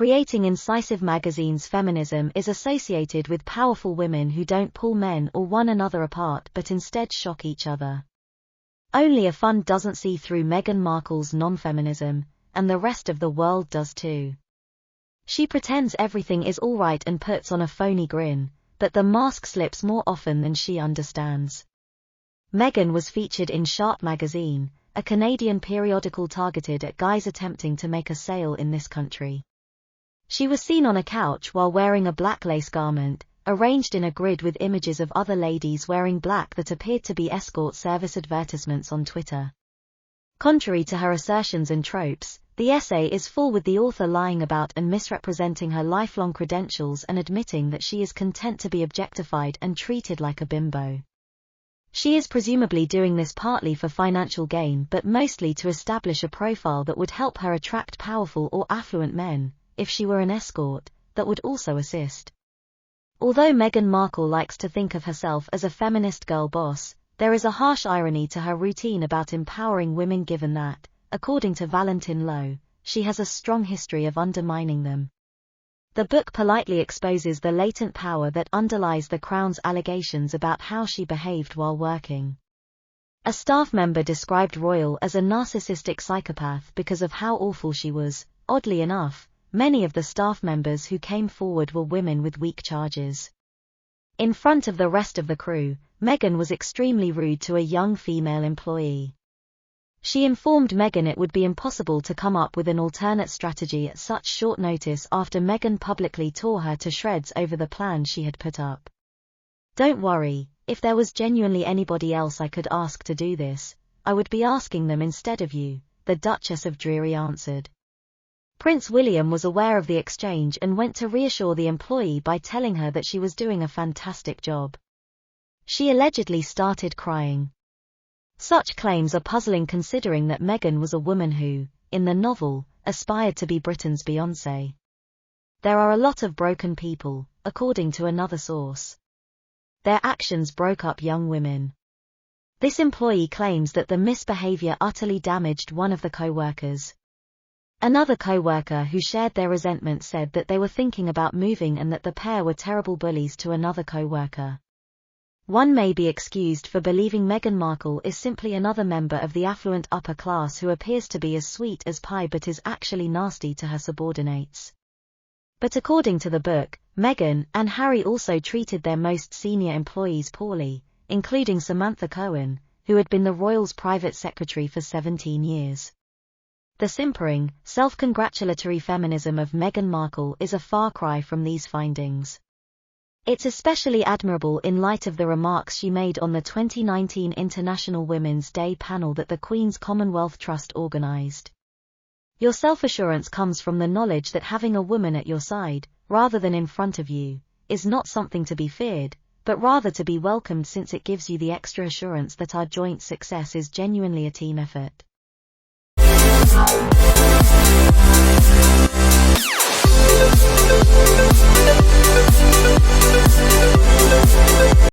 creating incisive magazines. Feminism is associated with powerful women who don't pull men or one another apart but instead shock each other. Only a fund doesn't see through Meghan Markle's non-feminism, and the rest of the world does too. She pretends everything is alright and puts on a phony grin, but the mask slips more often than she understands. Meghan was featured in Sharp magazine, a Canadian periodical targeted at guys attempting to make a sale in this country. She was seen on a couch while wearing a black lace garment, arranged in a grid with images of other ladies wearing black that appeared to be escort service advertisements on Twitter. Contrary to her assertions and tropes, the essay is full with the author lying about and misrepresenting her lifelong credentials and admitting that she is content to be objectified and treated like a bimbo. She is presumably doing this partly for financial gain but mostly to establish a profile that would help her attract powerful or affluent men, if she were an escort, that would also assist. Although Meghan Markle likes to think of herself as a feminist girl boss, there is a harsh irony to her routine about empowering women given that, according to Valentine Low, she has a strong history of undermining them. The book politely exposes the latent power that underlies the Crown's allegations about how she behaved while working. A staff member described Royal as a narcissistic psychopath because of how awful she was. Oddly enough, many of the staff members who came forward were women with weak charges. In front of the rest of the crew, Meghan was extremely rude to a young female employee. She informed Meghan it would be impossible to come up with an alternate strategy at such short notice after Meghan publicly tore her to shreds over the plan she had put up. "Don't worry, if there was genuinely anybody else I could ask to do this, I would be asking them instead of you," the Duchess of Drury answered. Prince William was aware of the exchange and went to reassure the employee by telling her that she was doing a fantastic job. She allegedly started crying. Such claims are puzzling considering that Meghan was a woman who, in the novel, aspired to be Britain's Beyoncé. There are a lot of broken people, according to another source. Their actions broke up young women. This employee claims that the misbehavior utterly damaged one of the co-workers. Another co-worker who shared their resentment said that they were thinking about moving and that the pair were terrible bullies to another co-worker. One may be excused for believing Meghan Markle is simply another member of the affluent upper class who appears to be as sweet as pie but is actually nasty to her subordinates. But according to the book, Meghan and Harry also treated their most senior employees poorly, including Samantha Cohen, who had been the royals' private secretary for 17 years. The simpering, self-congratulatory feminism of Meghan Markle is a far cry from these findings. It's especially admirable in light of the remarks she made on the 2019 International Women's Day panel that the Queen's Commonwealth Trust organized. Your self-assurance comes from the knowledge that having a woman at your side, rather than in front of you, is not something to be feared, but rather to be welcomed since it gives you the extra assurance that our joint success is genuinely a team effort.